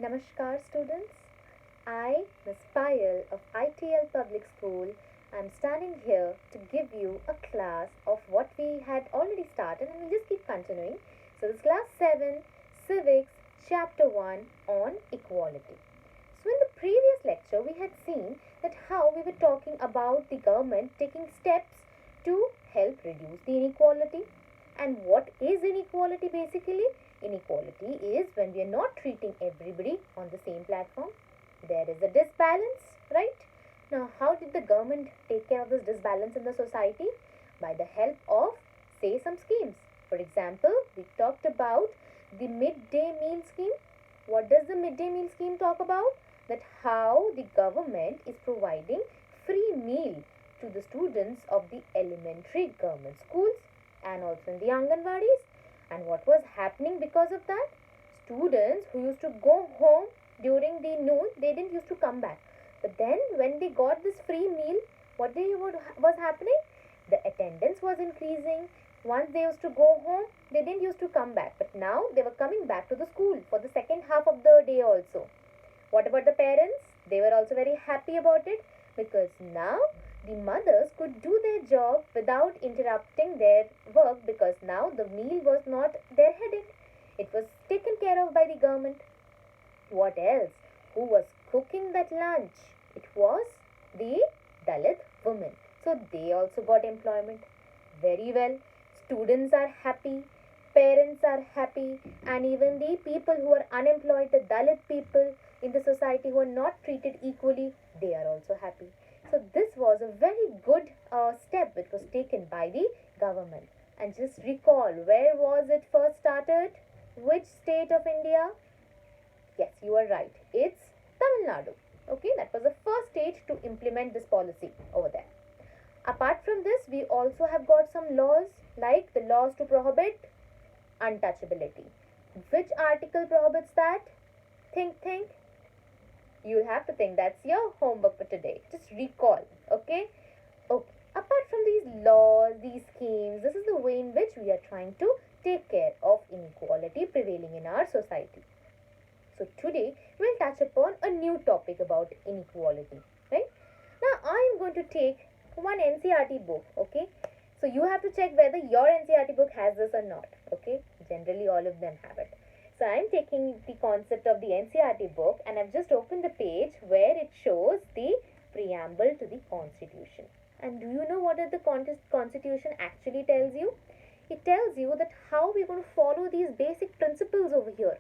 Namaskar students. I, Ms. Payal of ITL Public School, am standing here to give you a class of what we had already started and we'll just keep continuing. So this class 7, Civics, Chapter 1 on Equality. So in the previous lecture we had seen that how we were talking about the government taking steps to help reduce the inequality. And what is inequality basically? Inequality is when we are not treating everybody on the same platform. There is a disbalance, right? Now, how did the government take care of this disbalance in the society? By the help of, say, some schemes. For example, we talked about the midday meal scheme. What does the midday meal scheme talk about? That how the government is providing free meal to the students of the elementary government schools and also in the Anganwadis. And what was happening because of that? Students who used to go home during the noon, they didn't used to come back. But then when they got this free meal, was happening? The attendance was increasing. Once they used to go home, they didn't used to come back. But now they were coming back to the school for the second half of the day also. What about the parents? They were also very happy about it because now the mothers could do their job without interrupting their work because now the meal was not their headache. It was taken care of by the government. What else? Who was cooking that lunch? It was the Dalit women. So they also got employment. Very well. Students are happy, parents are happy, and even the people who are unemployed, the Dalit people in the society who are not treated equally, they are also happy. So this was a very good step which was taken by the government. And just recall, where was it first started? Which state of India? Yes, you are right. It's Tamil Nadu. Okay, that was the first state to implement this policy over there. Apart from this, we also have got some laws like the laws to prohibit untouchability. Which article prohibits that? Think. You'll have to think. That's your homework for today. Just recall. Okay? Okay. Apart from these laws, these schemes, this is the way in which we are trying to take care of inequality prevailing in our society. So today we'll touch upon a new topic about inequality, right? Now I am going to take one NCERT book, okay? So you have to check whether your NCERT book has this or not, okay? Generally all of them have it. So I am taking the concept of the NCERT book and I've just opened the page where it shows the preamble to the Constitution. And do you know what the Constitution actually tells you? It tells you that how we're going to follow these basic principles over here,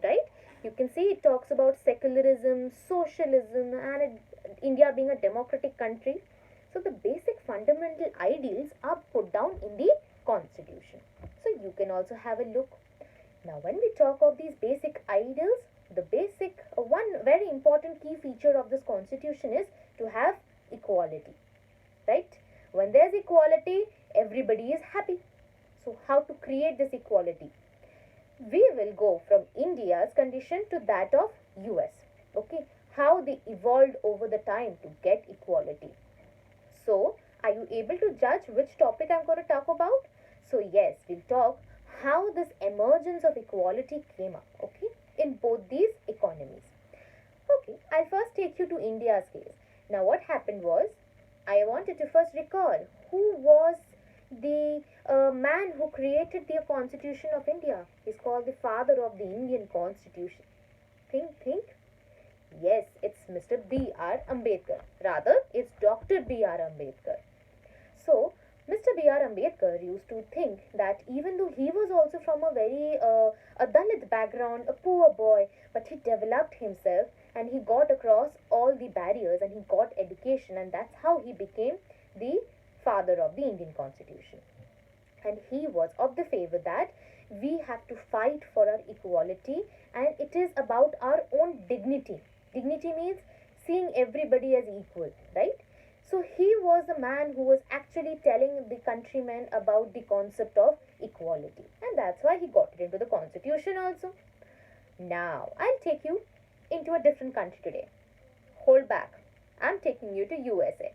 right? You can see it talks about secularism, socialism, and India being a democratic country. So the basic fundamental ideals are put down in the Constitution. So you can also have a look. Now when we talk of these basic ideals, the basic one very important key feature of this Constitution is to have equality, right? When there's equality, everybody is happy. So how to create this equality? We will go from India's condition to that of US. Okay, how they evolved over the time to get equality. So, are you able to judge which topic I'm going to talk about? So, yes, we'll talk how this emergence of equality came up, okay, in both these economies. Okay, I'll first take you to India's case. Now, what happened was, I wanted to first recall who was the man who created the Constitution of India. He's called the father of the Indian Constitution. Think. Yes, it's Mr. B.R. Ambedkar. Rather, it's Dr. B.R. Ambedkar. So, Mr. B.R. Ambedkar used to think that even though he was also from a very a Dalit background, a poor boy, but he developed himself and he got across all the barriers and he got education, and that's how he became the father of the Indian Constitution. And he was of the favor that we have to fight for our equality and it is about our own dignity. Dignity means seeing everybody as equal, right? So he was the man who was actually telling the countrymen about the concept of equality, and that's why he got it into the Constitution also. Now I'll take you into a different country today. Hold back. I'm taking you to USA.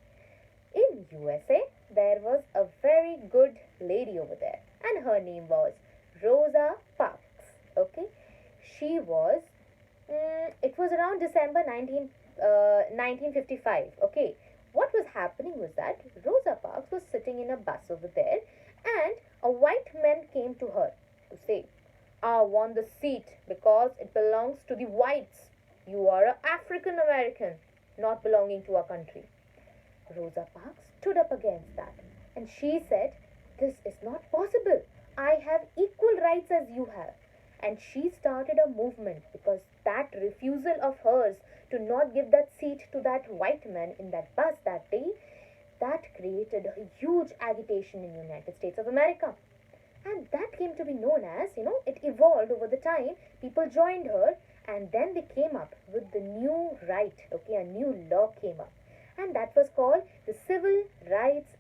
In USA, there was a very good lady over there, and her name was Rosa Parks. Okay, she was It was around December 1955. Okay, what was happening was that Rosa Parks was sitting in a bus over there, and a white man came to her to say, I want the seat because it belongs to the whites. You are an African American, not belonging to our country. Rosa Parks stood up against that, and she said, this is not possible. I have equal rights as you have. And she started a movement because that refusal of hers to not give that seat to that white man in that bus that day, that created a huge agitation in the United States of America. And that came to be known as, it evolved over the time. People joined her, and then they came up with the new right, okay, a new law came up. And that was called the Civil Rights